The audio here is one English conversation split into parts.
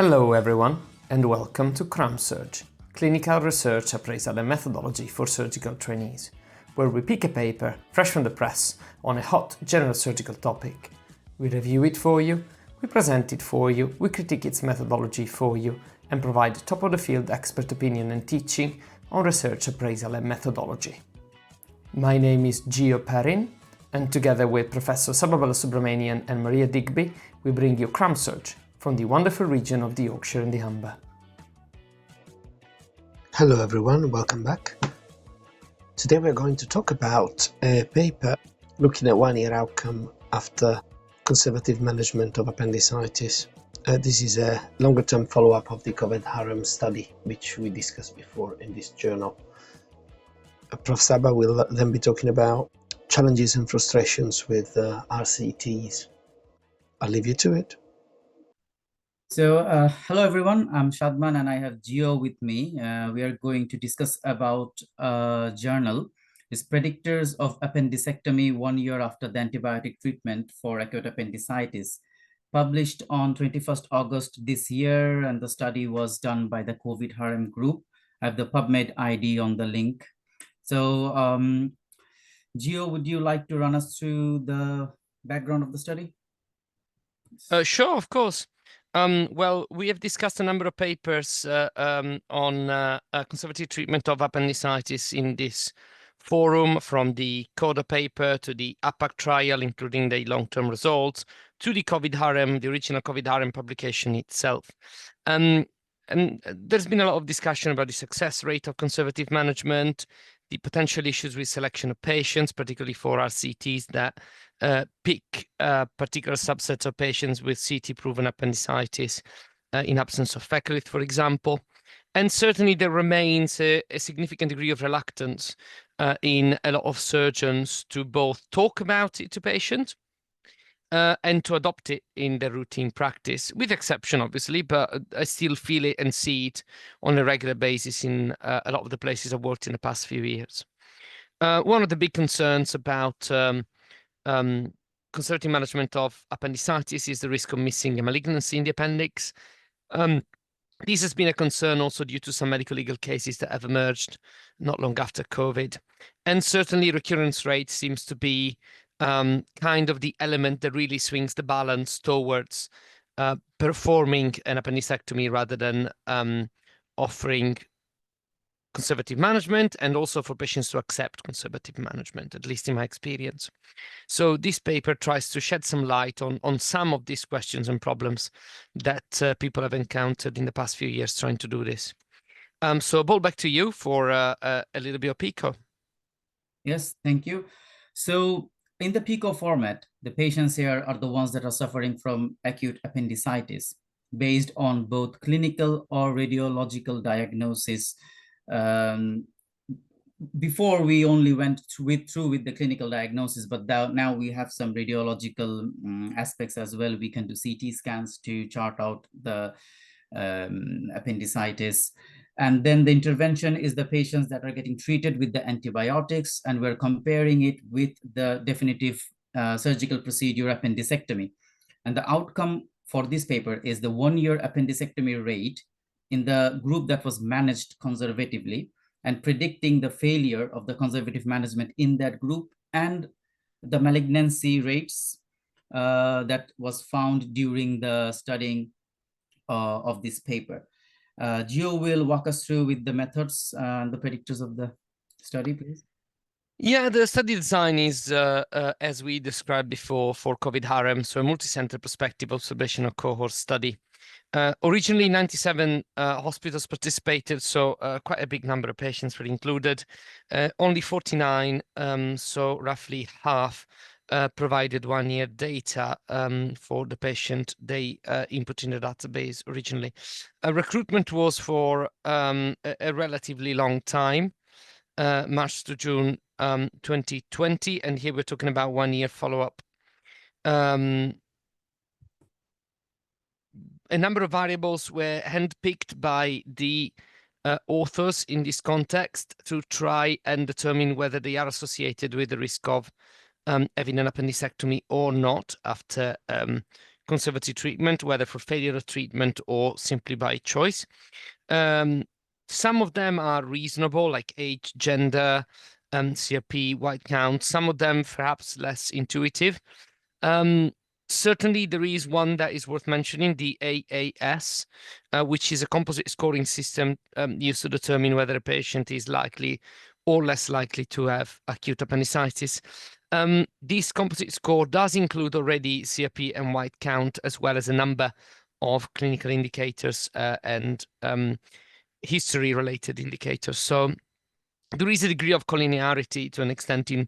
Hello everyone, and welcome to CRAMSURG, Clinical Research Appraisal and Methodology for Surgical Trainees, where we pick a paper fresh from the press on a hot general surgical topic. We review it for you, we present it for you, we critique its methodology for you, and provide top-of-the-field expert opinion and teaching on research appraisal and methodology. My name is Gio Perrin, and together with Professor Sababala Subramanian and Maria Digby, we bring you CRAMSURG from the wonderful region of the Yorkshire and the Humber. Hello everyone, welcome back. Today we're going to talk about a paper looking at one-year outcome after conservative management of appendicitis. This is a longer-term follow-up of the COVID harem study, which we discussed before in this journal. Prof. Saba will then be talking about challenges and frustrations with RCTs. I'll leave you to it. So, hello everyone, I'm Shadman and I have Gio with me. We are going to discuss about a journal. It's Predictors of Appendicectomy 1 year after the antibiotic treatment for acute appendicitis, published on 21st August this year, and the study was done by the COVID harem group. I have the PubMed ID on the link. So, Gio, would you like to run us through the background of the study? Sure, of course. Well, we have discussed a number of papers on conservative treatment of appendicitis in this forum, from the CODA paper to the APAC trial, including the long-term results, to the COVID harem, the original COVID harem publication itself. And there's been a lot of discussion about the success rate of conservative management, the potential issues with selection of patients, particularly for RCTs that pick particular subsets of patients with CT-proven appendicitis in absence of fecalith, for example. And certainly there remains a significant degree of reluctance in a lot of surgeons to both talk about it to patients and to adopt it in their routine practice, with exception, obviously, but I still feel it and see it on a regular basis in a lot of the places I've worked in the past few years. One of the big concerns about conservative management of appendicitis is the risk of missing a malignancy in the appendix. This has been a concern also due to some medical legal cases that have emerged not long after COVID. And certainly recurrence rate seems to be kind of the element that really swings the balance towards performing an appendicectomy rather than offering conservative management, and also for patients to accept conservative management, at least in my experience. So this paper tries to shed some light on some of these questions and problems that people have encountered in the past few years trying to do this. So ball back to you for a little bit of PICO. Yes, thank you. So in the PICO format, the patients here are the ones that are suffering from acute appendicitis based on both clinical or radiological diagnosis. Before we only went through with the clinical diagnosis, but now we have some radiological aspects as well. We can do CT scans to chart out the appendicitis. And then the intervention is the patients that are getting treated with the antibiotics, and we're comparing it with the definitive surgical procedure appendicectomy. And the outcome for this paper is the 1 year appendicectomy rate in the group that was managed conservatively, and predicting the failure of the conservative management in that group, and the malignancy rates that was found during the studying of this paper. Gio will walk us through with the methods and the predictors of the study, please. Yeah, the study design is, as we described before, for COVID harem, so a multicentre prospective observational cohort study. Originally, 97 hospitals participated, so quite a big number of patients were included. Only 49, so roughly half, provided 1 year data for the patient they input in the database originally. Recruitment was for a relatively long time, March to June 2020, and here we're talking about 1 year follow-up. A number of variables were handpicked by the authors in this context to try and determine whether they are associated with the risk of having an appendicectomy or not after conservative treatment, whether for failure of treatment or simply by choice. Some of them are reasonable, like age, gender, CRP, white count. Some of them perhaps less intuitive. Certainly, there is one that is worth mentioning, the AAS, which is a composite scoring system used to determine whether a patient is likely or less likely to have acute appendicitis. This composite score does include already CRP and white count, as well as a number of clinical indicators and history-related indicators. So there is a degree of collinearity to an extent in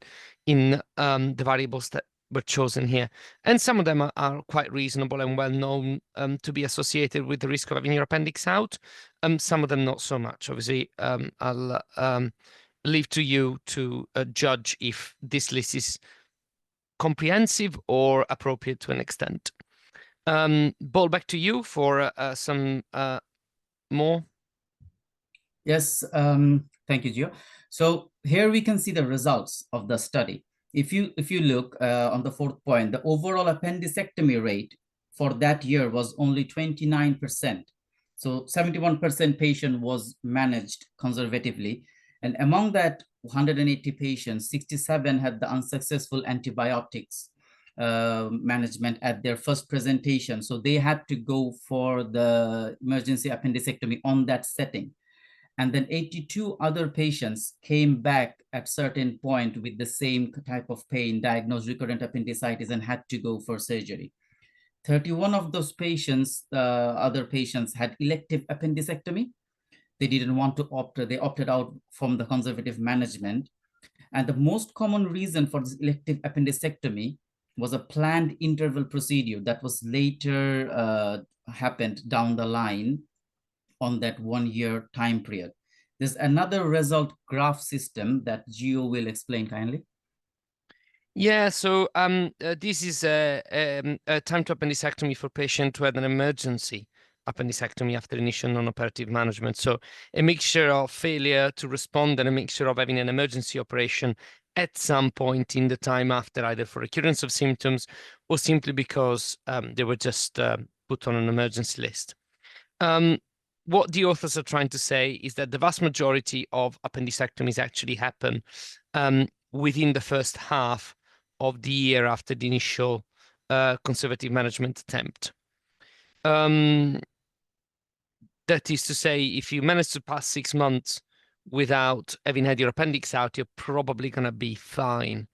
the variables that were chosen here, and some of them are quite reasonable and well known to be associated with the risk of having your appendix out. Some of them not so much. Obviously, I'll leave to you to judge if this list is comprehensive or appropriate to an extent. Ball back to you for some more. Yes, thank you, Gio. So here we can see the results of the study. If you look on the fourth point, the overall appendicectomy rate for that year was only 29%. So 71% patient was managed conservatively. And among that 180 patients, 67 had the unsuccessful antibiotics management at their first presentation. So they had to go for the emergency appendicectomy on that setting. And then 82 other patients came back at certain point with the same type of pain, diagnosed recurrent appendicitis, and had to go for surgery. 31 of those patients, other patients, had elective appendicectomy. They didn't want to they opted out from the conservative management. And the most common reason for this elective appendicectomy was a planned interval procedure that was later happened down the line on that 1 year time period. There's another result graph system that Gio will explain kindly. Yeah, so this is a time to appendicectomy for patient who had an emergency appendicectomy after initial non-operative management. So a mixture of failure to respond and a mixture of having an emergency operation at some point in the time after, either for recurrence of symptoms or simply because they were just put on an emergency list. What the authors are trying to say is that the vast majority of appendicectomies actually happen within the first half of the year after the initial conservative management attempt. That is to say, if you manage to pass 6 months without having had your appendix out, you're probably going to be fine.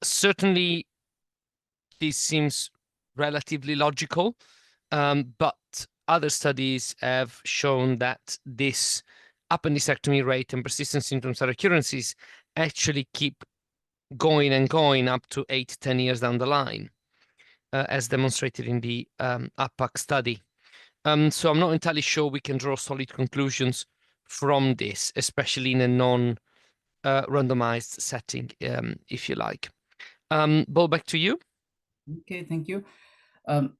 Certainly, this seems relatively logical, but other studies have shown that this appendicectomy rate and persistent symptoms and recurrences actually keep going and going up to 8 to 10 years down the line, as demonstrated in the APAC study. So I'm not entirely sure we can draw solid conclusions from this, especially in a non-randomized setting, if you like. Ball, back to you. Okay, thank you.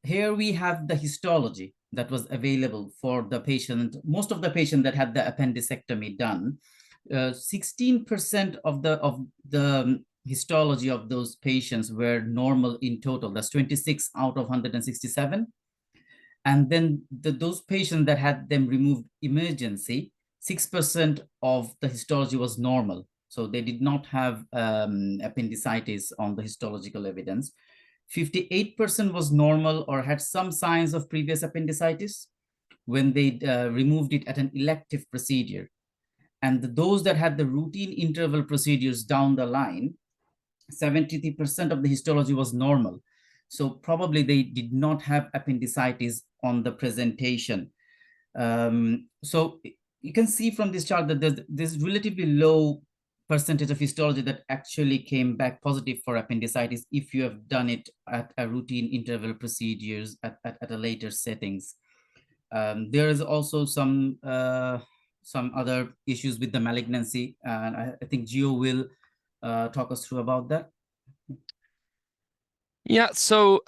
Here we have the histology that was available for the patient, most of the patient that had the appendicectomy done. 16% of the histology of those patients were normal in total. That's 26 out of 167. And then those patients that had them removed emergency, 6% of the histology was normal. So they did not have appendicitis on the histological evidence. 58% was normal or had some signs of previous appendicitis when they removed it at an elective procedure. And those that had the routine interval procedures down the line, 73% of the histology was normal. So probably they did not have appendicitis on the presentation. So you can see from this chart that there's relatively low percentage of histology that actually came back positive for appendicitis if you have done it at a routine interval procedures at a later settings. There is also some other issues with the malignancy, and I think Gio will talk us through about that. Yeah, so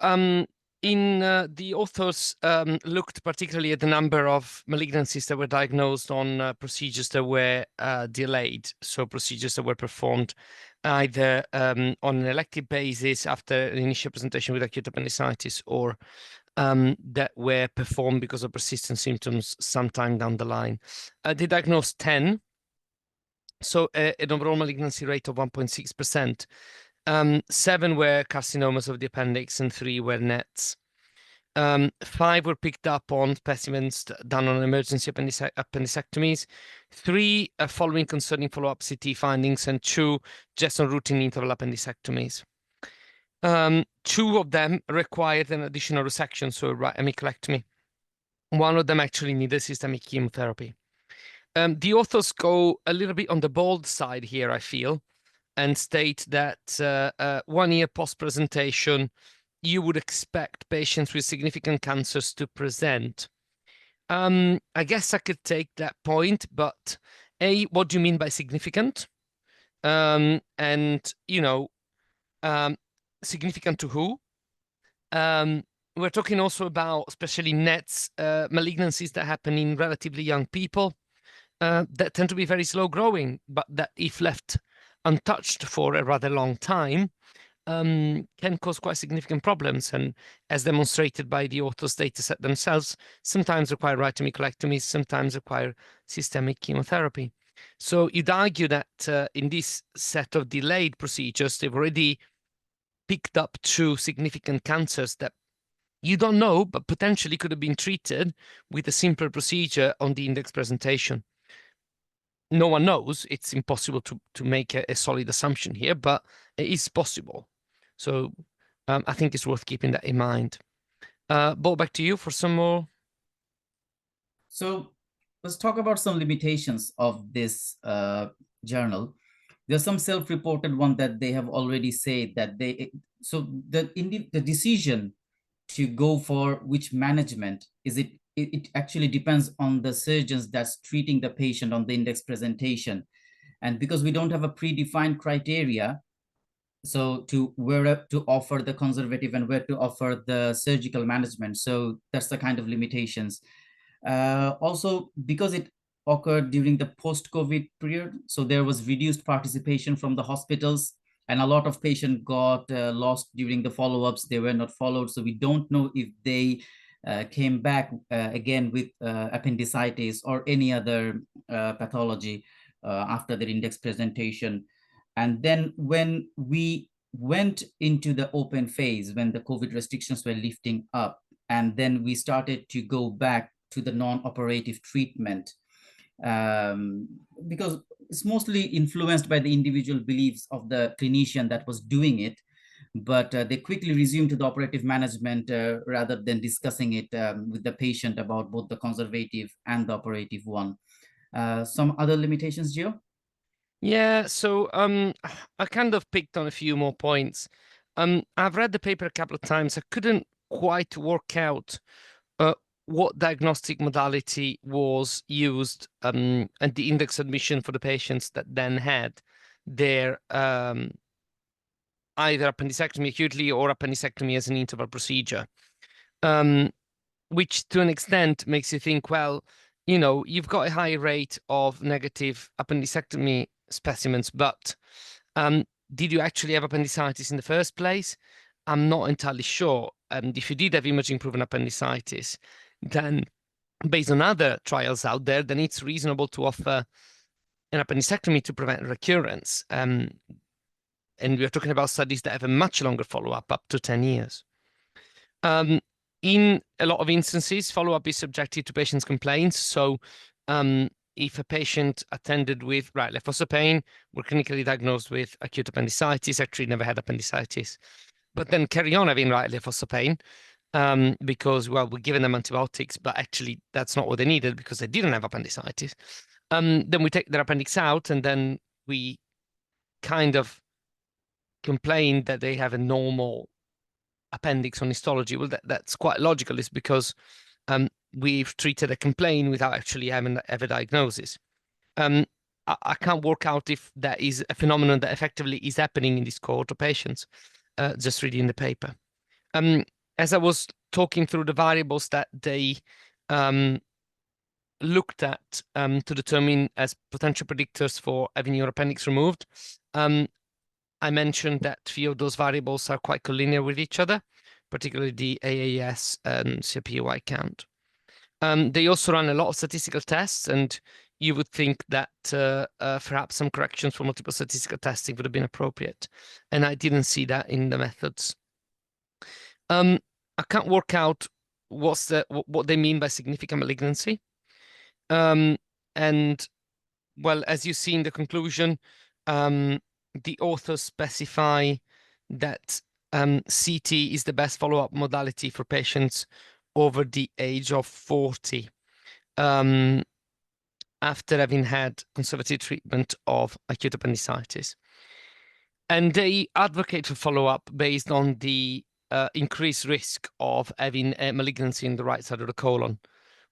the authors looked particularly at the number of malignancies that were diagnosed on procedures that were delayed. So procedures that were performed either on an elective basis after the initial presentation with acute appendicitis, or that were performed because of persistent symptoms sometime down the line. They diagnosed 10, so an overall malignancy rate of 1.6%. 7 were carcinomas of the appendix and 3 were NETs. 5 were picked up on specimens done on emergency appendicectomies, 3 following concerning follow-up CT findings, and 2 just on routine interval appendicectomies. 2 of them required an additional resection, so a hemicolectomy. 1 of them actually needed systemic chemotherapy. The authors go a little bit on the bold side here, I feel, and state that 1 year post-presentation, you would expect patients with significant cancers to present. I guess I could take that point, but what do you mean by significant? And, you know, significant to who? We're talking also about especially NETs, malignancies that happen in relatively young people that tend to be very slow growing, but that if left untouched for a rather long time, can cause quite significant problems, and as demonstrated by the authors' data set themselves, sometimes require right hemicolectomies, sometimes require systemic chemotherapy. So you'd argue that in this set of delayed procedures, they've already picked up 2 significant cancers that you don't know, but potentially could have been treated with a simpler procedure on the index presentation. No one knows. It's impossible to make a solid assumption here, but it is possible. So I think it's worth keeping that in mind. Bo, back to you for some more. So let's talk about some limitations of this journal. There's some self-reported one that they have already said that the decision to go for which management is it actually depends on the surgeons that's treating the patient on the index presentation. And because we don't have a predefined criteria, so to where to offer the conservative and where to offer the surgical management. So that's the kind of limitations. Also, because it occurred during the post-COVID period, so there was reduced participation from the hospitals, and a lot of patients got lost during the follow-ups. They were not followed. So we don't know if they came back again with appendicitis or any other pathology after their index presentation. And then when we went into the open phase, when the COVID restrictions were lifting up, and then we started to go back to the non-operative treatment, because it's mostly influenced by the individual beliefs of the clinician that was doing it, but they quickly resumed to the operative management rather than discussing it with the patient about both the conservative and the operative one. Some other limitations, Gio? Yeah, so I kind of picked on a few more points. I've read the paper a couple of times. I couldn't quite work out what diagnostic modality was used and the index admission for the patients that then had their either appendicectomy acutely or appendicectomy as an interval procedure, which to an extent makes you think, well, you know, you've got a high rate of negative appendicectomy specimens, but did you actually have appendicitis in the first place? I'm not entirely sure. And if you did have imaging proven appendicitis, then based on other trials out there, then it's reasonable to offer an appendicectomy to prevent recurrence. And we're talking about studies that have a much longer follow-up, up to 10 years. In a lot of instances, follow-up is subjected to patients' complaints. So if a patient attended with right left fossa pain, were clinically diagnosed with acute appendicitis, actually never had appendicitis, but then carry on having right left fossa pain because, well, we're giving them antibiotics, but actually that's not what they needed because they didn't have appendicitis. Then we take their appendix out and then we kind of complain that they have a normal appendix on histology. Well, that's quite logical. It's because we've treated a complaint without actually having ever diagnosis. I can't work out if that is a phenomenon that effectively is happening in this cohort of patients, just reading the paper. as I was talking through the variables that they looked at to determine as potential predictors for having your appendix removed, I mentioned that few of those variables are quite collinear with each other, particularly the AAS and CPY count. They also run a lot of statistical tests, and you would think that perhaps some corrections for multiple statistical testing would have been appropriate. And I didn't see that in the methods. I can't work out what they mean by significant malignancy. And well, as you see in the conclusion, the authors specify that CT is the best follow-up modality for patients over the age of 40 after having had conservative treatment of acute appendicitis. And they advocate for follow-up based on the increased risk of having a malignancy in the right side of the colon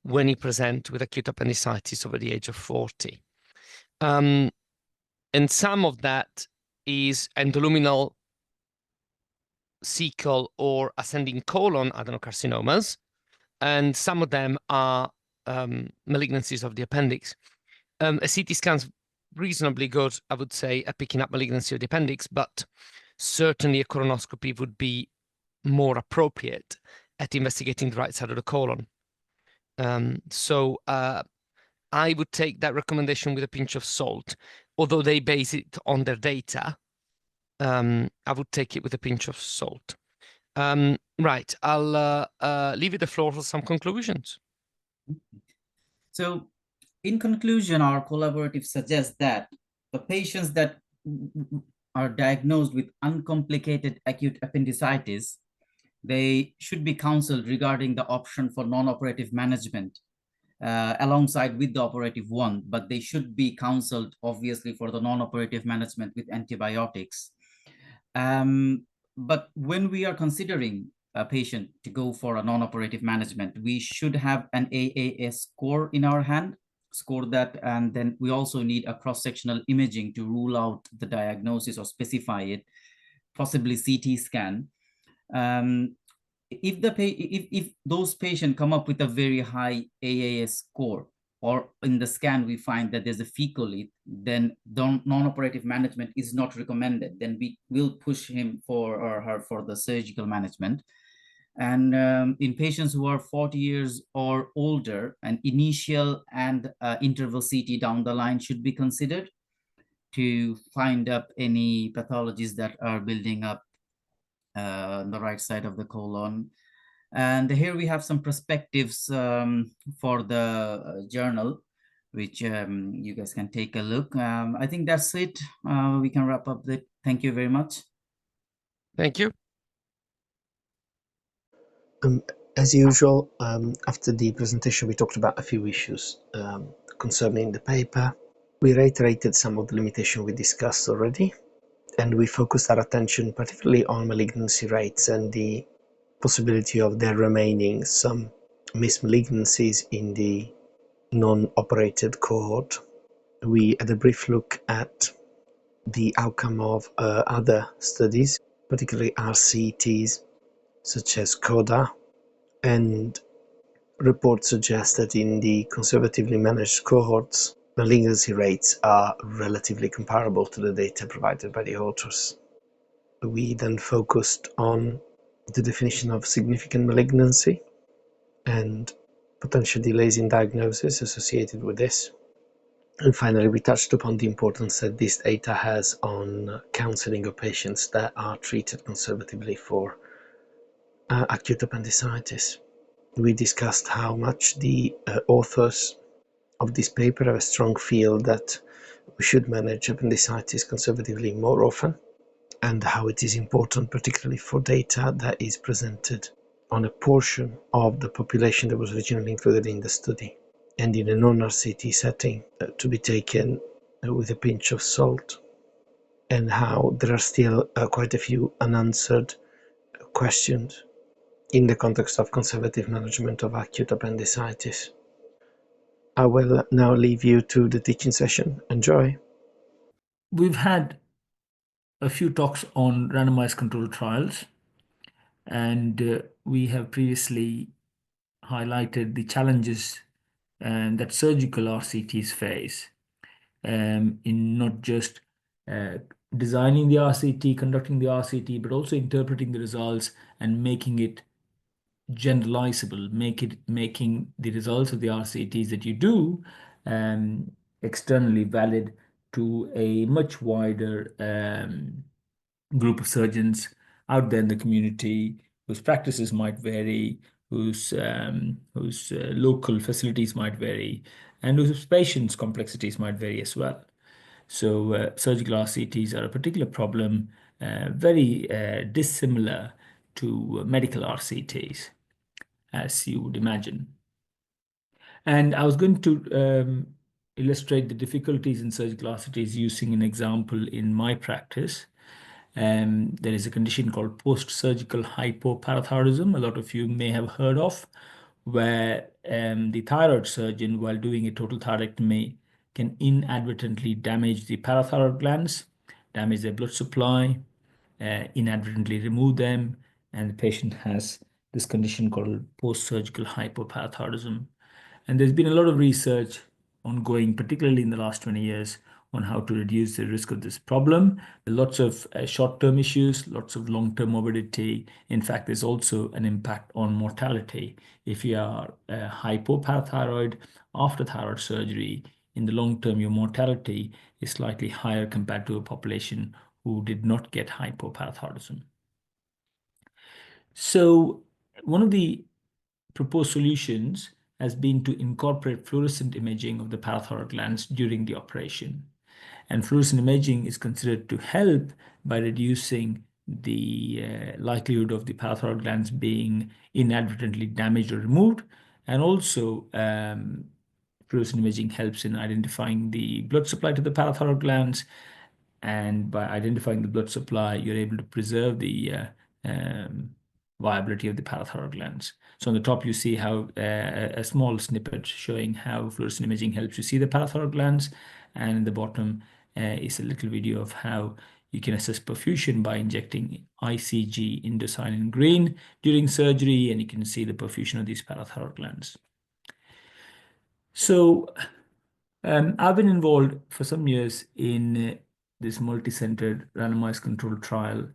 when you present with acute appendicitis over the age of 40. And some of that is endoluminal cecal or ascending colon adenocarcinomas, and some of them are malignancies of the appendix. A CT scan's reasonably good, I would say, at picking up malignancy of the appendix, but certainly a colonoscopy would be more appropriate at investigating the right side of the colon. So I would take that recommendation with a pinch of salt, although they base it on their data. I would take it with a pinch of salt. Right, I'll leave you the floor for some conclusions. So in conclusion, our collaborative suggests that the patients that are diagnosed with uncomplicated acute appendicitis, they should be counseled regarding the option for non-operative management alongside with the operative one, but they should be counseled obviously for the non-operative management with antibiotics. But when we are considering a patient to go for a non-operative management, we should have an AAS score in our hand, score that, and then we also need a cross-sectional imaging to rule out the diagnosis or specify it, possibly CT scan. If those patients come up with a very high AAS score, or in the scan we find that there's a fecal leak, then non-operative management is not recommended. Then we will push him or her for the surgical management. And in patients who are 40 years or older, an initial and interval CT down the line should be considered to find up any pathologies that are building up on the right side of the colon. And here we have some perspectives for the journal, which you guys can take a look. I think that's it. We can wrap up. Thank you very much. Thank you. As usual, after the presentation, we talked about a few issues concerning the paper. We reiterated some of the limitations we discussed already, and we focused our attention particularly on malignancy rates and the possibility of there remaining some missed malignancies in the non-operated cohort. We had a brief look at the outcome of other studies, particularly RCTs, such as CODA, and reports suggest that in the conservatively managed cohorts, malignancy rates are relatively comparable to the data provided by the authors. We then focused on the definition of significant malignancy and potential delays in diagnosis associated with this. And finally, we touched upon the importance that this data has on counseling of patients that are treated conservatively for acute appendicitis. We discussed how much the authors of this paper have a strong feel that we should manage appendicitis conservatively more often, and how it is important, particularly for data that is presented on a portion of the population that was originally included in the study and in a non-RCT setting, to be taken with a pinch of salt, and how there are still quite a few unanswered questions in the context of conservative management of acute appendicitis. I will now leave you to the teaching session. Enjoy. We've had a few talks on randomized controlled trials, And we have previously highlighted the challenges that surgical RCTs face in not just designing the RCT, conducting the RCT, but also interpreting the results and making it generalizable, making the results of the RCTs that you do externally valid to a much wider group of surgeons out there in the community whose practices might vary, whose local facilities might vary, and whose patients' complexities might vary as well. So surgical RCTs are a particular problem, very dissimilar to medical RCTs, as you would imagine. And I was going to illustrate the difficulties in surgical RCTs using an example in my practice. There is a condition called post-surgical hypoparathyroidism, a lot of you may have heard of, where the thyroid surgeon, while doing a total thyroidectomy, can inadvertently damage the parathyroid glands, damage their blood supply, inadvertently remove them, and the patient has this condition called post-surgical hypoparathyroidism. And there's been a lot of research ongoing, particularly in the last 20 years, on how to reduce the risk of this problem. There are lots of short-term issues, lots of long-term morbidity. In fact, there's also an impact on mortality. If you are hypoparathyroid after thyroid surgery, in the long term, your mortality is slightly higher compared to a population who did not get hypoparathyroidism. So one of the proposed solutions has been to incorporate fluorescent imaging of the parathyroid glands during the operation. And fluorescent imaging is considered to help by reducing the likelihood of the parathyroid glands being inadvertently damaged or removed. And also, fluorescent imaging helps in identifying the blood supply to the parathyroid glands. And by identifying the blood supply, you're able to preserve the viability of the parathyroid glands. So on the top, you see how a small snippet showing how fluorescent imaging helps you see the parathyroid glands. And in the bottom is a little video of how you can assess perfusion by injecting ICG indocyanine green during surgery, and you can see the perfusion of these parathyroid glands. So I've been involved for some years in this multi-centered randomized controlled trial,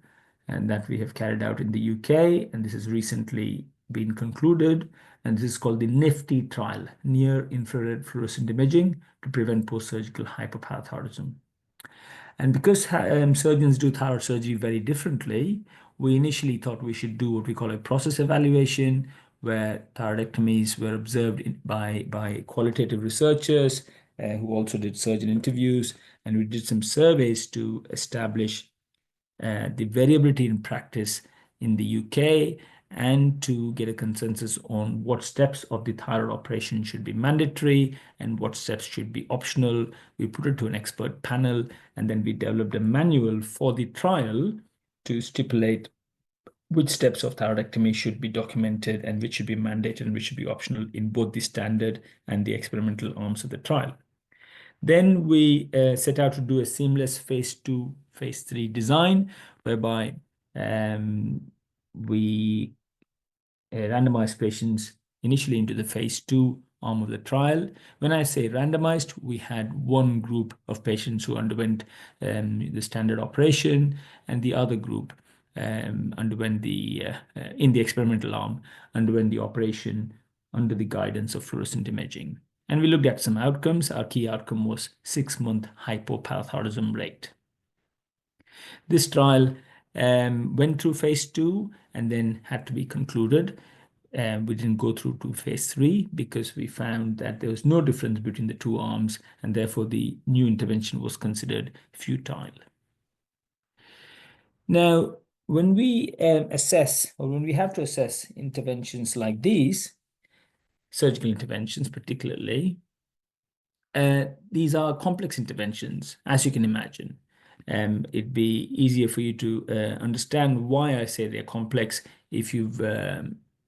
and that we have carried out in the UK, and this has recently been concluded, and this is called the NIFTY trial, Near Infrared Fluorescent Imaging to Prevent Post-Surgical Hypoparathyroidism. And because surgeons do thyroid surgery very differently, we initially thought we should do what we call a process evaluation, where thyroidectomies were observed by qualitative researchers who also did surgeon interviews, and we did some surveys to establish the variability in practice in the UK and to get a consensus on what steps of the thyroid operation should be mandatory and what steps should be optional. We put it to an expert panel, and then we developed a manual for the trial to stipulate which steps of thyroidectomy should be documented and which should be mandated and which should be optional in both the standard and the experimental arms of the trial. Then we set out to do a seamless phase 2, phase 3 design, whereby we randomized patients initially into the phase 2 arm of the trial. When I say randomized, we had one group of patients who underwent the standard operation, and the other group underwent in the experimental arm, underwent the operation under the guidance of fluorescent imaging. And we looked at some outcomes. Our key outcome was 6-month hypoparathyroidism rate. This trial went through phase 2 and then had to be concluded. We didn't go through to phase 3 because we found that there was no difference between the two arms, and therefore the new intervention was considered futile. Now, when we assess, or when we have to assess interventions like these, surgical interventions particularly, these are complex interventions, as you can imagine. It'd be easier for you to understand why I say they're complex if you've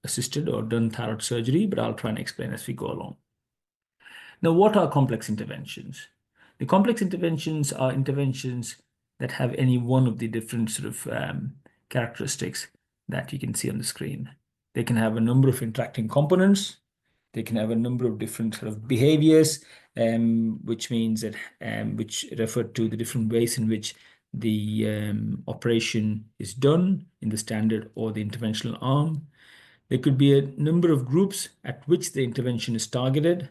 assisted or done thyroid surgery, but I'll try and explain as we go along. Now, what are complex interventions? The complex interventions are interventions that have any one of the different sort of characteristics that you can see on the screen. They can have a number of interacting components. They can have a number of different sort of behaviors, which means that which refer to the different ways in which the operation is done in the standard or the interventional arm. There could be a number of groups at which the intervention is targeted.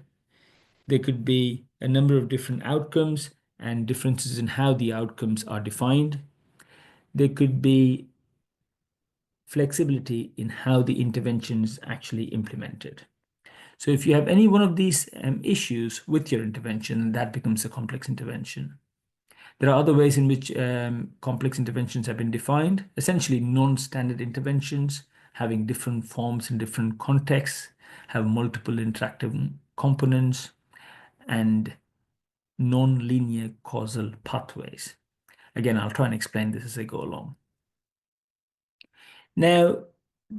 There could be a number of different outcomes and differences in how the outcomes are defined. There could be flexibility in how the intervention is actually implemented. So if you have any one of these issues with your intervention, that becomes a complex intervention. There are other ways in which complex interventions have been defined, essentially non-standard interventions, having different forms in different contexts, have multiple interactive components, and non-linear causal pathways. Again, I'll try and explain this as I go along. Now,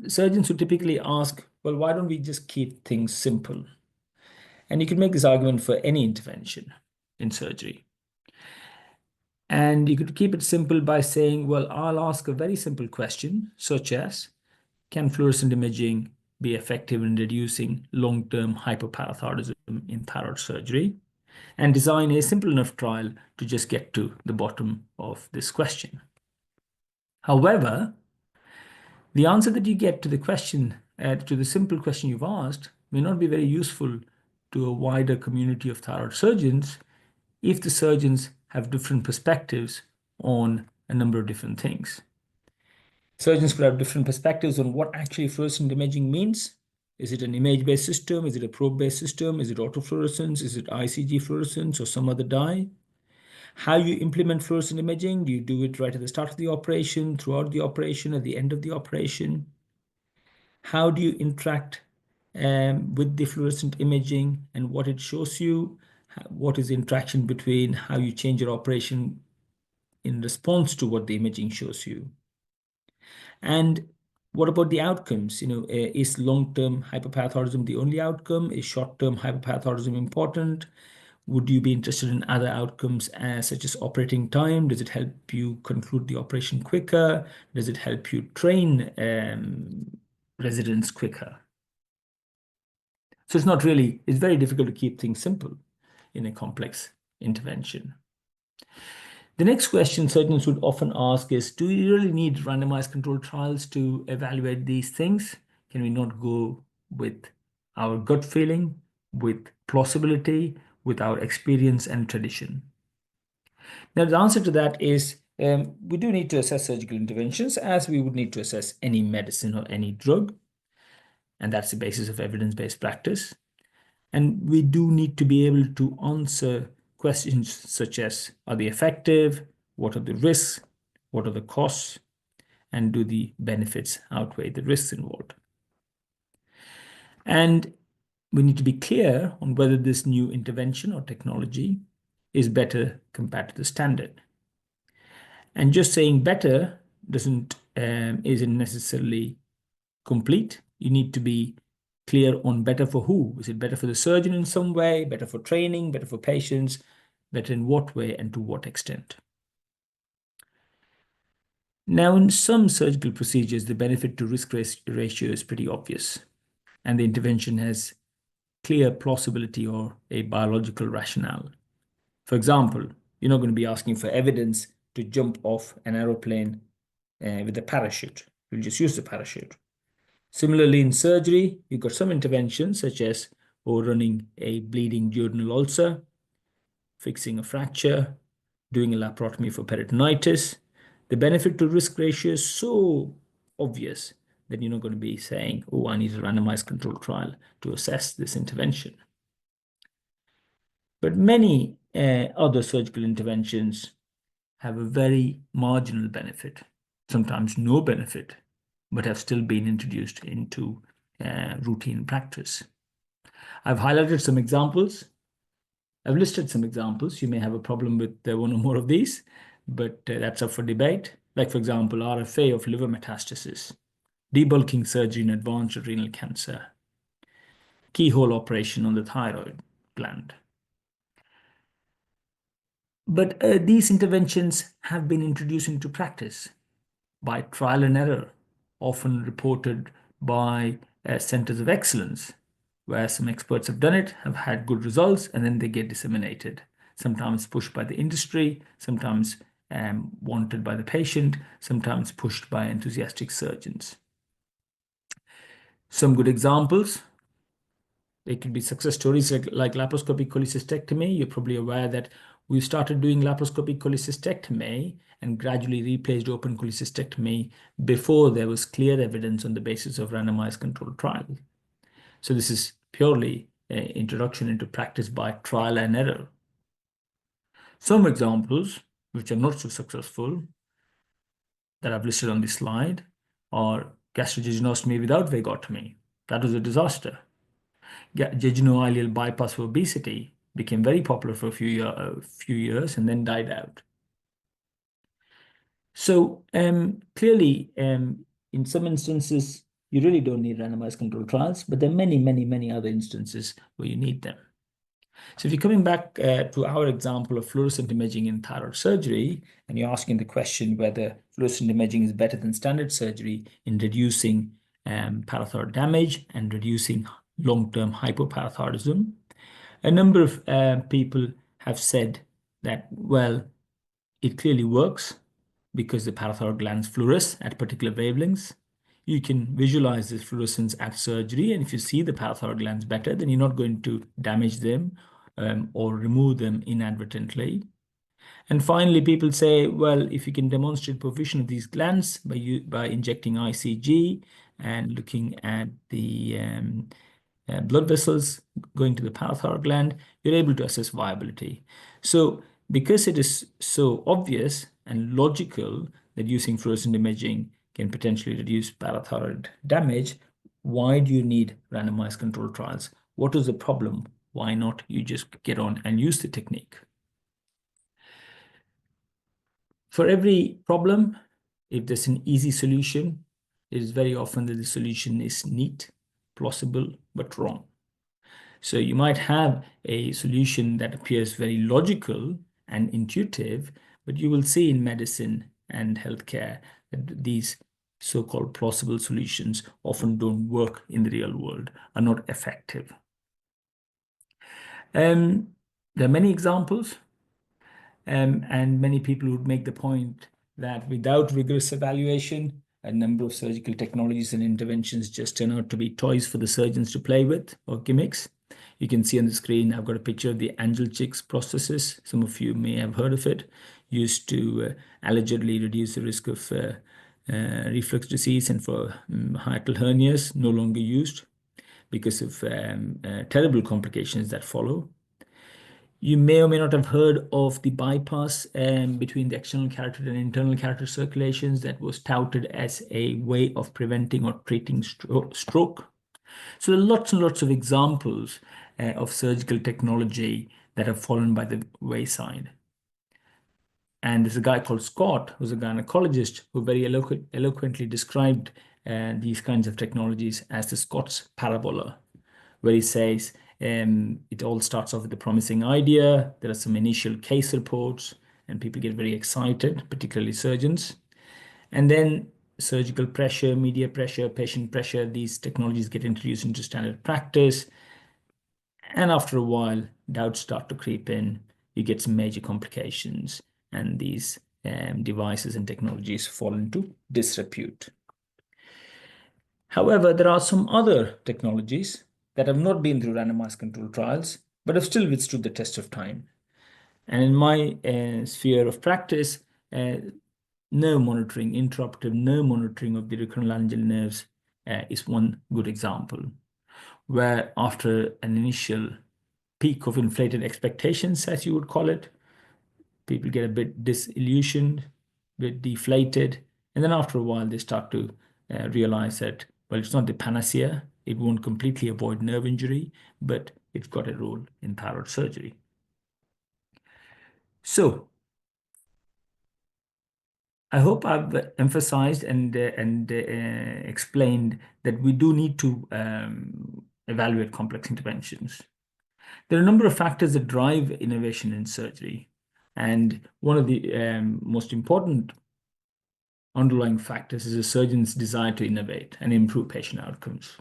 surgeons would typically ask, well, why don't we just keep things simple? And you can make this argument for any intervention in surgery. And you could keep it simple by saying, well, I'll ask a very simple question, such as, can fluorescent imaging be effective in reducing long-term hyperparathyroidism in thyroid surgery? And design a simple enough trial to just get to the bottom of this question. However, the answer that you get to the question, to the simple question you've asked, may not be very useful to a wider community of thyroid surgeons if the surgeons have different perspectives on a number of different things. Surgeons could have different perspectives on what actually fluorescent imaging means. Is it an image-based system? Is it a probe-based system? Is it autofluorescence? Is it ICG fluorescence or some other dye? How you implement fluorescent imaging? Do you do it right at the start of the operation, throughout the operation, at the end of the operation? How do you interact with the fluorescent imaging and what it shows you? What is the interaction between how you change your operation in response to what the imaging shows you? And what about the outcomes? Is long-term hyperparathyroidism the only outcome? Is short-term hyperparathyroidism important? Would you be interested in other outcomes such as operating time? Does it help you conclude the operation quicker? Does it help you train residents quicker? So it's very difficult to keep things simple in a complex intervention. The next question surgeons would often ask is, do we really need randomized controlled trials to evaluate these things? Can we not go with our gut feeling, with plausibility, with our experience and tradition? Now, the answer to that is we do need to assess surgical interventions as we would need to assess any medicine or any drug. And that's the basis of evidence-based practice. And we do need to be able to answer questions such as, are they effective? What are the risks? What are the costs? And do the benefits outweigh the risks involved? And we need to be clear on whether this new intervention or technology is better compared to the standard. And just saying better isn't necessarily complete. You need to be clear on better for who. Is it better for the surgeon in some way, better for training, better for patients, better in what way and to what extent? Now, in some surgical procedures, the benefit to risk ratio is pretty obvious, and the intervention has clear plausibility or a biological rationale. For example, you're not going to be asking for evidence to jump off an aeroplane with a parachute. You'll just use the parachute. Similarly, in surgery, you've got some interventions such as running a bleeding duodenal ulcer, fixing a fracture, doing a laparotomy for peritonitis. The benefit to risk ratio is so obvious that you're not going to be saying, oh, I need a randomized controlled trial to assess this intervention. But many other surgical interventions have a very marginal benefit, sometimes no benefit, but have still been introduced into routine practice. I've highlighted some examples. I've listed some examples. You may have a problem with one or more of these, but that's up for debate. Like, for example, RFA of liver metastasis, debulking surgery in advanced renal cancer, keyhole operation on the thyroid gland. But these interventions have been introduced into practice by trial and error often reported by centers of excellence, where some experts have done it, have had good results, and then they get disseminated. Sometimes pushed by the industry, sometimes wanted by the patient, sometimes pushed by enthusiastic surgeons. Some good examples. They could be success stories like laparoscopic cholecystectomy. You're probably aware that we started doing laparoscopic cholecystectomy and gradually replaced open cholecystectomy before there was clear evidence on the basis of randomized controlled trial. So this is purely an introduction into practice by trial and error. Some examples, which are not so successful, that I've listed on this slide, are gastrojejunostomy without vagotomy. That was a disaster. Jejunal bypass for obesity became very popular for a few years and then died out. So clearly, in some instances, you really don't need randomized controlled trials, but there are many, many, many other instances where you need them. So if you're coming back to our example of fluorescent imaging in thyroid surgery, and you're asking the question whether fluorescent imaging is better than standard surgery in reducing parathyroid damage and reducing long-term hypoparathyroidism, a number of people have said that, well, it clearly works because the parathyroid glands fluoresce at particular wavelengths. You can visualize this fluorescence at surgery, and if you see the parathyroid glands better, then you're not going to damage them or remove them inadvertently. And finally, people say, well, if you can demonstrate perfusion of these glands by injecting ICG and looking at the blood vessels going to the parathyroid gland, you're able to assess viability. So because it is so obvious and logical that using fluorescent imaging can potentially reduce parathyroid damage, why do you need randomized controlled trials? What is the problem? Why not you just get on and use the technique? For every problem, if there's an easy solution, it is very often that the solution is neat, plausible, but wrong. So you might have a solution that appears very logical and intuitive, but you will see in medicine and healthcare that these so-called plausible solutions often don't work in the real world, are not effective. There are many examples, and many people would make the point that without rigorous evaluation, a number of surgical technologies and interventions just turn out to be toys for the surgeons to play with, or gimmicks. You can see on the screen, I've got a picture of the Angelchik's prosthesis. Some of you may have heard of it, used to allegedly reduce the risk of reflux disease and for hiatal hernias, no longer used because of terrible complications that follow. You may or may not have heard of the bypass between the external carotid and internal carotid circulations that was touted as a way of preventing or treating stroke. So there are lots and lots of examples of surgical technology that have fallen by the wayside. And there's a guy called Scott, who's a gynecologist, who very eloquently described these kinds of technologies as the Scott's parabola, where he says it all starts off with a promising idea. There are some initial case reports, and people get very excited, particularly surgeons. And then surgical pressure, media pressure, patient pressure, these technologies get introduced into standard practice. And after a while, doubts start to creep in. You get some major complications, and these devices and technologies fall into disrepute. However, there are some other technologies that have not been through randomized controlled trials, but have still withstood the test of time. And in my sphere of practice, nerve monitoring, interruptive nerve monitoring of the recurrent nerves is one good example, where after an initial peak of inflated expectations, as you would call it, people get a bit disillusioned, a bit deflated, and then after a while they start to realize that, well, it's not the panacea, it won't completely avoid nerve injury, but it's got a role in thyroid surgery. So I hope I've emphasized and explained that we do need to evaluate complex interventions. There are a number of factors that drive innovation in surgery. And one of the most important underlying factors is a surgeon's desire to innovate and improve patient outcomes.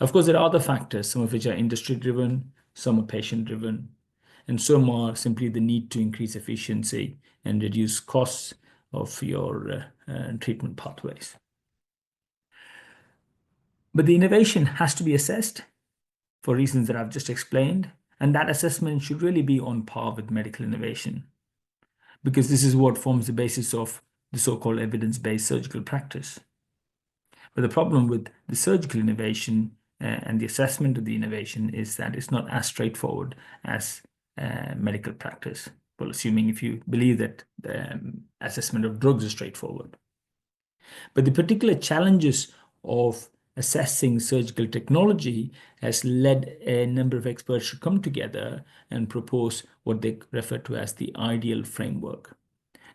Of course, there are other factors, some of which are industry-driven, some are patient-driven, and some are simply the need to increase efficiency and reduce costs of your treatment pathways. But the innovation has to be assessed for reasons that I've just explained, and that assessment should really be on par with medical innovation, because this is what forms the basis of the so-called evidence-based surgical practice. But the problem with the surgical innovation and the assessment of the innovation is that it's not as straightforward as medical practice. Well, assuming if you believe that the assessment of drugs is straightforward. But the particular challenges of assessing surgical technology has led a number of experts to come together and propose what they refer to as the ideal framework.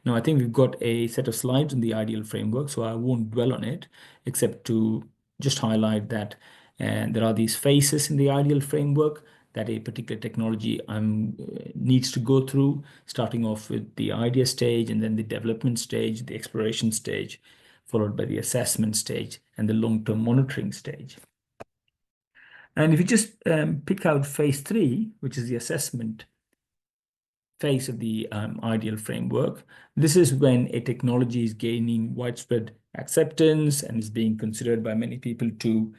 Now, I think we've got a set of slides on the ideal framework, so I won't dwell on it, except to just highlight that there are these phases in the ideal framework that a particular technology needs to go through, starting off with the idea stage, and then the development stage, the exploration stage, followed by the assessment stage and the long-term monitoring stage. And if you just pick out phase 3, which is the assessment phase of the ideal framework, this is when a technology is gaining widespread acceptance and is being considered by many people to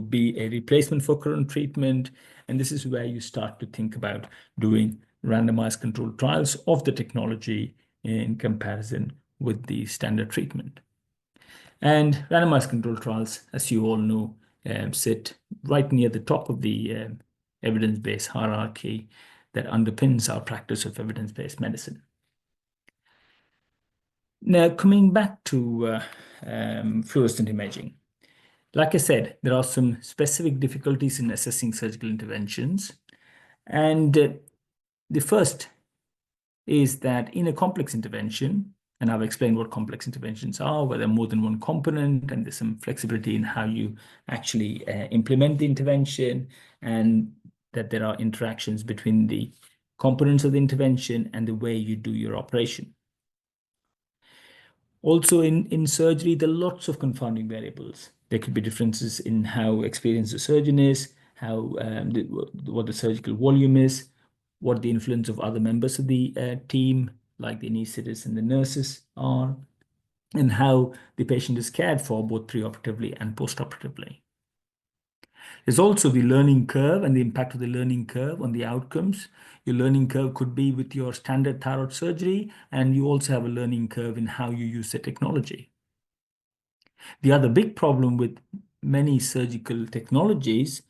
be a replacement for current treatment. And this is where you start to think about doing randomized controlled trials of the technology in comparison with the standard treatment. And randomized controlled trials, as you all know, sit right near the top of the evidence-based hierarchy that underpins our practice of evidence-based medicine. Now, coming back to fluorescent imaging. Like I said, there are some specific difficulties in assessing surgical interventions. And the first is that in a complex intervention, and I've explained what complex interventions are, where there are more than one component, and there's some flexibility in how you actually implement the intervention, and that there are interactions between the components of the intervention and the way you do your operation. Also, in surgery, there are lots of confounding variables. There could be differences in how experienced the surgeon is, what the surgical volume is, what the influence of other members of the team, like the anaesthetists and the nurses are, and how the patient is cared for both preoperatively and postoperatively. There's also the learning curve and the impact of the learning curve on the outcomes. Your learning curve could be with your standard thyroid surgery, and you also have a learning curve in how you use the technology. The other big problem with many surgical technologies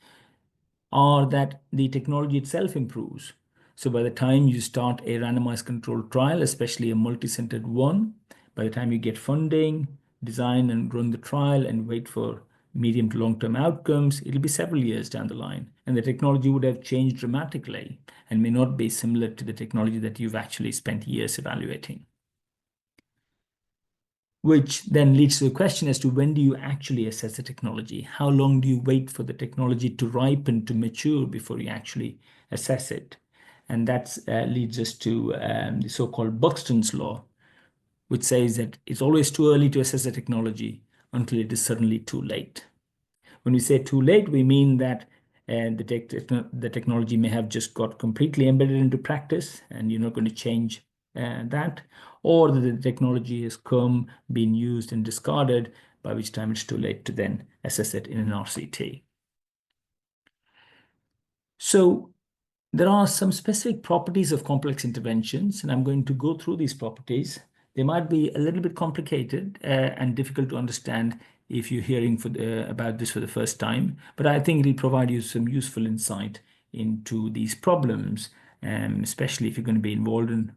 are that the technology itself improves. So by the time you start a randomized controlled trial, especially a multi-centered one, by the time you get funding, design and run the trial and wait for medium to long-term outcomes, it'll be several years down the line. And the technology would have changed dramatically and may not be similar to the technology that you've actually spent years evaluating. Which then leads to the question as to when do you actually assess the technology? How long do you wait for the technology to ripen, to mature before you actually assess it? And that leads us to the so-called Buxton's law, which says that it's always too early to assess the technology until it is suddenly too late. When we say too late, we mean that the technology may have just got completely embedded into practice and you're not going to change that, or that the technology has been used and discarded, by which time it's too late to then assess it in an RCT. So there are some specific properties of complex interventions, and I'm going to go through these properties. They might be a little bit complicated and difficult to understand if you're hearing about this for the first time, but I think it'll provide you some useful insight into these problems, especially if you're going to be involved in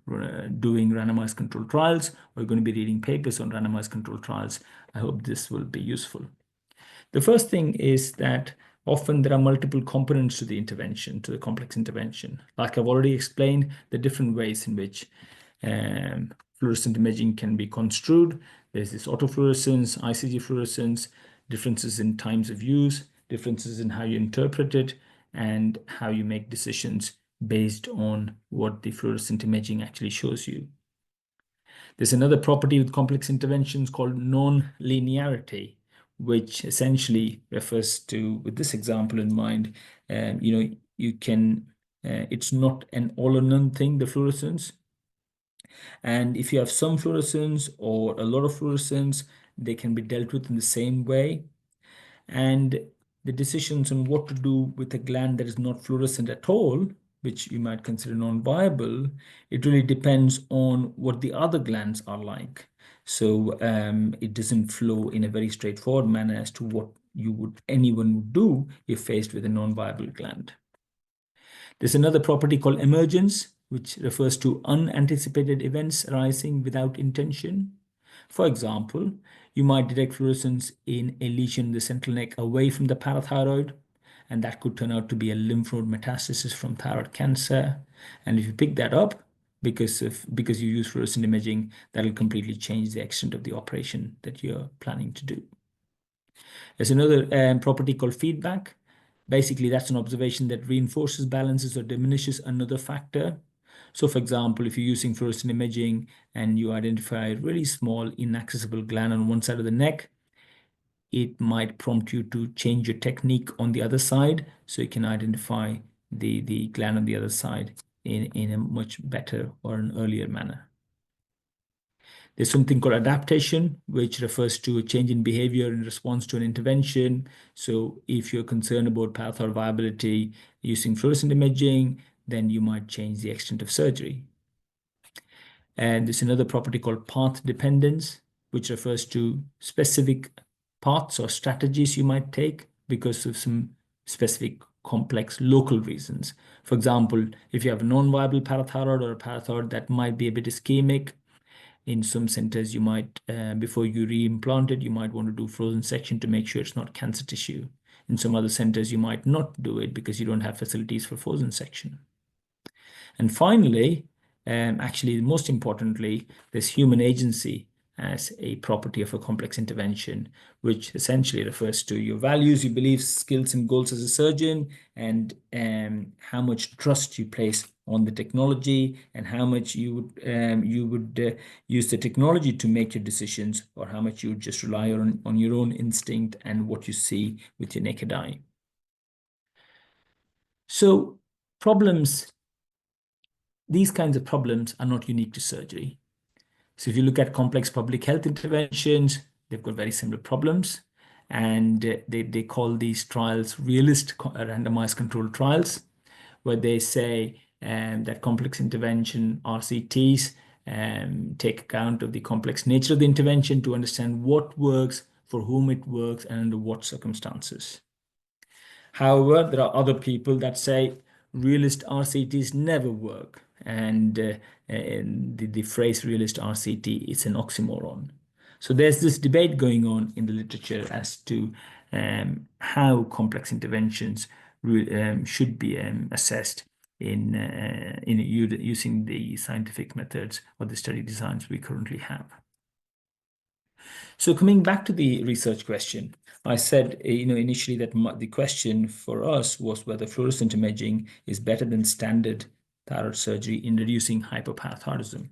doing randomized controlled trials or you're going to be reading papers on randomized controlled trials. I hope this will be useful. The first thing is that often there are multiple components to the intervention, to the complex intervention. Like I've already explained, the different ways in which fluorescent imaging can be construed. There's this autofluorescence, ICG fluorescence, differences in times of use, differences in how you interpret it, and how you make decisions based on what the fluorescent imaging actually shows you. There's another property with complex interventions called non-linearity, which essentially refers to, with this example in mind, you can, it's not an all or none thing, the fluorescence. And if you have some fluorescence or a lot of fluorescence, they can be dealt with in the same way. And the decisions on what to do with a gland that is not fluorescent at all, which you might consider non-viable, it really depends on what the other glands are like. So it doesn't flow in a very straightforward manner as to what anyone would do if faced with a non-viable gland. There's another property called emergence, which refers to unanticipated events arising without intention. For example, you might detect fluorescence in a lesion in the central neck away from the parathyroid, and that could turn out to be a lymph node metastasis from thyroid cancer. And if you pick that up because you use fluorescent imaging, that'll completely change the extent of the operation that you're planning to do. There's another property called feedback. Basically, that's an observation that reinforces, balances, or diminishes another factor. So, for example, if you're using fluorescent imaging and you identify a really small inaccessible gland on one side of the neck, it might prompt you to change your technique on the other side so you can identify the gland on the other side in a much better or an earlier manner. There's something called adaptation, which refers to a change in behavior in response to an intervention. So if you're concerned about parathyroid viability using fluorescent imaging, then you might change the extent of surgery. And there's another property called path dependence, which refers to specific paths or strategies you might take because of some specific complex local reasons. For example, if you have a non-viable parathyroid or a parathyroid that might be a bit ischemic, in some centers, you might, before you reimplant it, you might want to do frozen section to make sure it's not cancer tissue. In some other centers, you might not do it because you don't have facilities for frozen section. And finally, actually, most importantly, there's human agency as a property of a complex intervention, which essentially refers to your values, your beliefs, skills, and goals as a surgeon, and how much trust you place on the technology, and how much you would use the technology to make your decisions, or how much you would just rely on your own instinct and what you see with your naked eye. So problems, these kinds of problems are not unique to surgery. So if you look at complex public health interventions, they've got very similar problems. And they call these trials realist randomized controlled trials, where they say that complex intervention RCTs take account of the complex nature of the intervention to understand what works, for whom it works, and under what circumstances. However, there are other people that say realist RCTs never work, and the phrase realist RCT is an oxymoron. So there's this debate going on in the literature as to how complex interventions should be assessed in using the scientific methods or the study designs we currently have. So coming back to the research question, I said, initially that the question for us was whether fluorescent imaging is better than standard thyroid surgery in reducing hypoparathyroidism.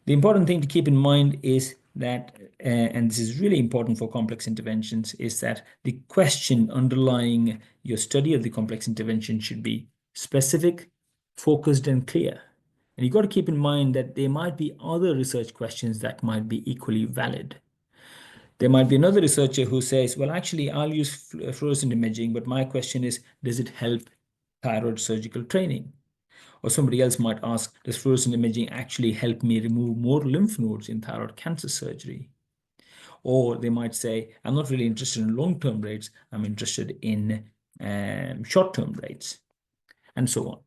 The important thing to keep in mind is that, and this is really important for complex interventions, is that the question underlying your study of the complex intervention should be specific, focused, and clear. And you've got to keep in mind that there might be other research questions that might be equally valid. There might be another researcher who says, well, actually, I'll use fluorescent imaging, but my question is, does it help thyroid surgical training? Or somebody else might ask, does fluorescent imaging actually help me remove more lymph nodes in thyroid cancer surgery? Or they might say, I'm not really interested in long-term rates, I'm interested in short-term rates, and so on.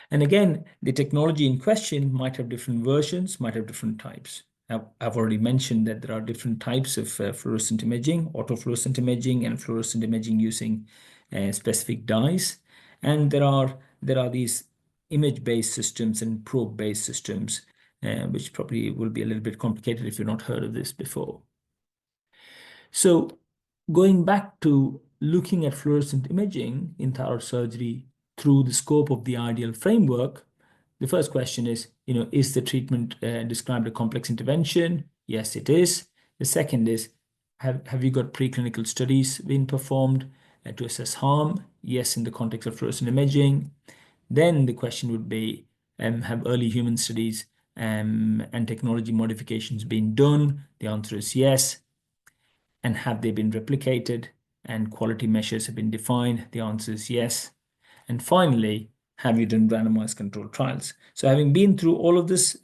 And again, the technology in question might have different versions, might have different types. I've already mentioned that there are different types of fluorescent imaging, autofluorescent imaging, and fluorescent imaging using specific dyes. And there are these image-based systems and probe-based systems, which probably will be a little bit complicated if you've not heard of this before. So going back to looking at fluorescent imaging in thyroid surgery through the scope of the ideal framework, the first question is, is the treatment described a complex intervention? Yes, it is. The second is, have you got preclinical studies being performed to assess harm? Yes, in the context of fluorescent imaging. Then the question would be, have early human studies and technology modifications been done? The answer is yes. And have they been replicated and quality measures have been defined? The answer is yes. And finally, have you done randomized controlled trials? So having been through all of this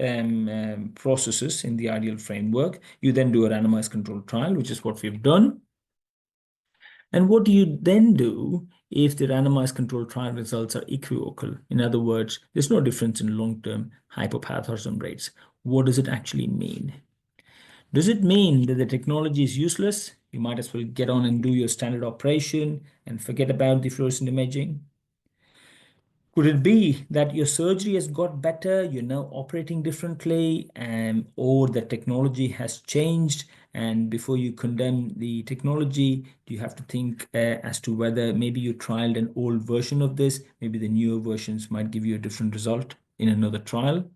processes in the ideal framework, you then do a randomized controlled trial, which is what we've done. And what do you then do if the randomized controlled trial results are equivocal? In other words, there's no difference in long-term hypoparathyroidism rates. What does it actually mean? Does it mean that the technology is useless? You might as well get on and do your standard operation and forget about the fluorescent imaging. Could it be that your surgery has got better, you're now operating differently, or the technology has changed, and before you condemn the technology, you have to think as to whether maybe you trialed an old version of this, maybe the newer versions might give you a different result in another trial?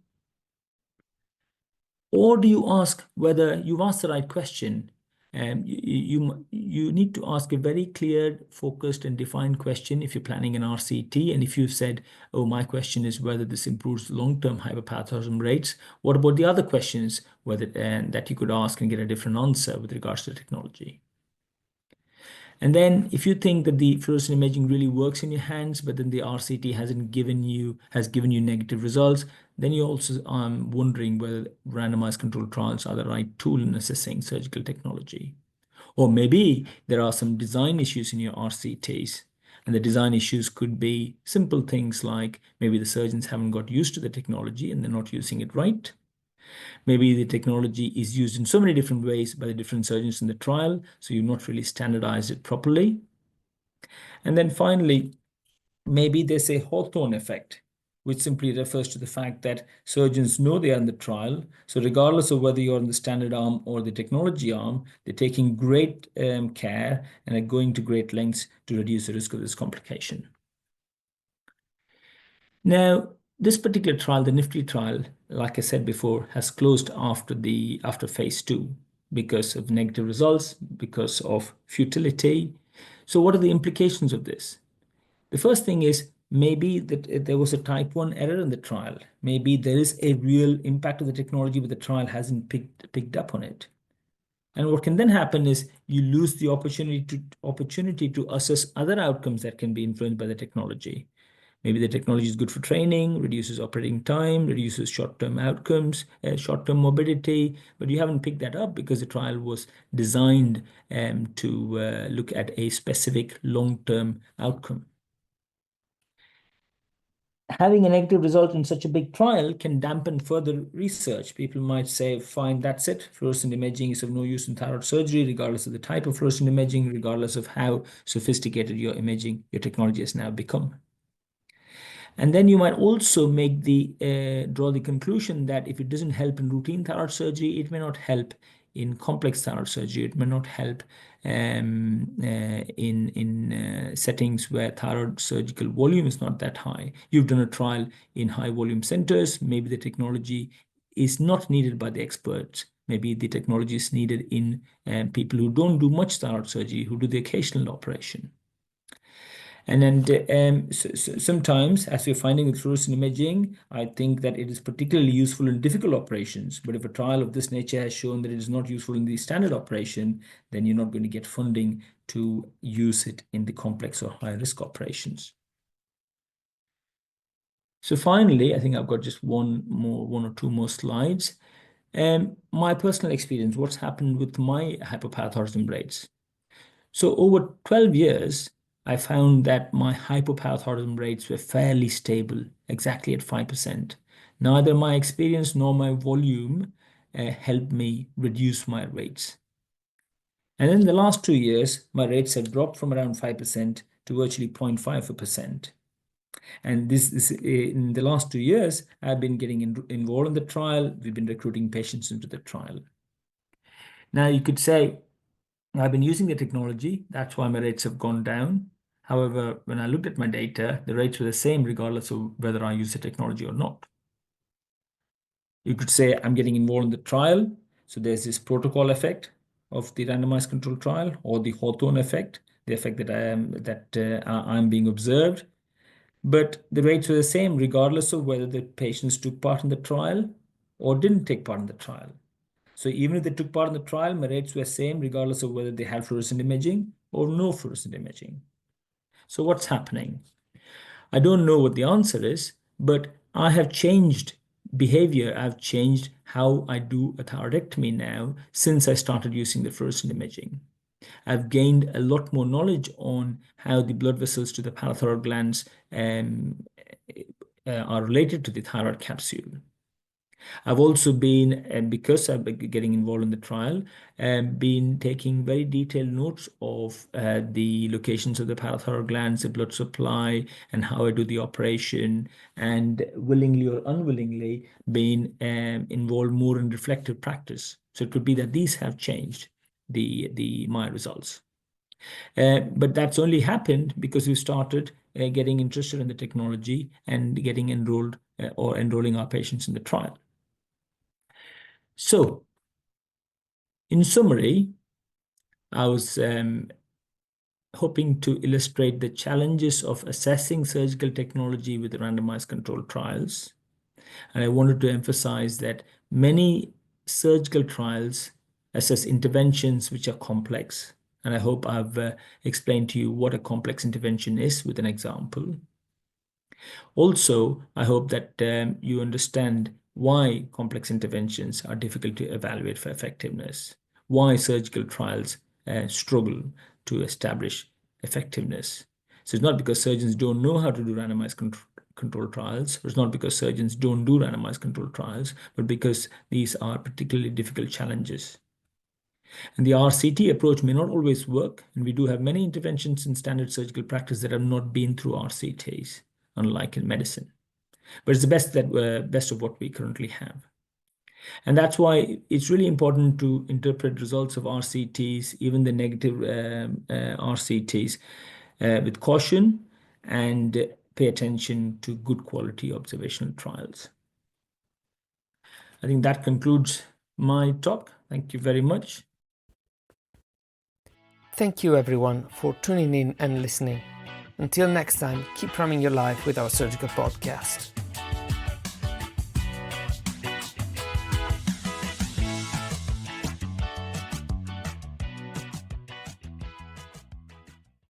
Or do you ask whether you've asked the right question? You need to ask a very clear, focused, and defined question if you're planning an RCT. And if you've said, oh, my question is whether this improves long-term hyperparathyroidism rates, what about the other questions that you could ask and get a different answer with regards to the technology? And then if you think that the fluorescent imaging really works in your hands, but then the RCT has given you negative results, then you're also wondering whether randomized controlled trials are the right tool in assessing surgical technology. Or maybe there are some design issues in your RCTs. And the design issues could be simple things like maybe the surgeons haven't got used to the technology and they're not using it right. Maybe the technology is used in so many different ways by the different surgeons in the trial, so you've not really standardized it properly. And then finally, maybe there's a Hawthorne effect, which simply refers to the fact that surgeons know they are in the trial. So regardless of whether you're in the standard arm or the technology arm, they're taking great care and are going to great lengths to reduce the risk of this complication. Now, this particular trial, the NIFTY trial, like I said before, has closed after phase 2 because of negative results, because of futility. So what are the implications of this? The first thing is maybe that there was a type 1 error in the trial. Maybe there is a real impact of the technology, but the trial hasn't picked up on it. And what can then happen is you lose the opportunity to assess other outcomes that can be influenced by the technology. Maybe the technology is good for training, reduces operating time, reduces short-term outcomes, short-term morbidity, but you haven't picked that up because the trial was designed to look at a specific long-term outcome. Having a negative result in such a big trial can dampen further research. People might say, fine, that's it. Fluorescent imaging is of no use in thyroid surgery, regardless of the type of fluorescent imaging, regardless of how sophisticated your technology has now become. And then you might also make draw the conclusion that if it doesn't help in routine thyroid surgery, it may not help in complex thyroid surgery. It may not help in settings where thyroid surgical volume is not that high. You've done a trial in high volume centers. Maybe the technology is not needed by the experts. Maybe the technology is needed in people who don't do much thyroid surgery, who do the occasional operation. And then sometimes, as we're finding with fluorescent imaging, I think that it is particularly useful in difficult operations. But if a trial of this nature has shown that it is not useful in the standard operation, then you're not going to get funding to use it in the complex or high-risk operations. So finally, I think I've got just one or two more slides. My personal experience, what's happened with my hypoparathyroidism rates. So over 12 years, I found that my hypoparathyroidism rates were fairly stable, exactly at 5%. Neither my experience nor my volume helped me reduce my rates. And in the last 2 years, my rates have dropped from around 5% to virtually 0.5%. And this in the last 2 years, I've been getting involved in the trial. We've been recruiting patients into the trial. Now you could say, I've been using the technology, that's why my rates have gone down. However, when I looked at my data, the rates were the same regardless of whether I use the technology or not. You could say I'm getting involved in the trial. So there's this protocol effect of the randomized control trial, or the Hawthorne effect, the effect that I'm being observed. But the rates were the same regardless of whether the patients took part in the trial or didn't take part in the trial. So even if they took part in the trial, my rates were same regardless of whether they had fluorescent imaging or no fluorescent imaging. So what's happening? I don't know what the answer is, but I have changed behavior. I've changed how I do a thyroidectomy now since I started using the fluorescent imaging. I've gained a lot more knowledge on how the blood vessels to the parathyroid glands are related to the thyroid capsule. I've also been, because I've been getting involved in the trial, been taking very detailed notes of the locations of the parathyroid glands, the blood supply, and how I do the operation, and willingly or unwillingly been involved more in reflective practice. So it could be that these have changed my results. But that's only happened because we started getting interested in the technology and getting enrolled or enrolling our patients in the trial. So, in summary, I was hoping to illustrate the challenges of assessing surgical technology with randomized controlled trials. And I wanted to emphasize that many surgical trials assess interventions which are complex. And I hope I've explained to you what a complex intervention is with an example. Also, I hope that you understand why complex interventions are difficult to evaluate for effectiveness, why surgical trials struggle to establish effectiveness. So it's not because surgeons don't know how to do randomized control trials, or it's not because surgeons don't do randomized control trials, but because these are particularly difficult challenges. And the RCT approach may not always work, and we do have many interventions in standard surgical practice that have not been through RCTs, unlike in medicine. But it's the best of what we currently have. And that's why it's really important to interpret results of RCTs, even the negative RCTs, with caution and pay attention to good quality observational trials. I think that concludes my talk. Thank you very much. Thank you everyone for tuning in and listening. Until next time, keep running your life with our surgical podcast.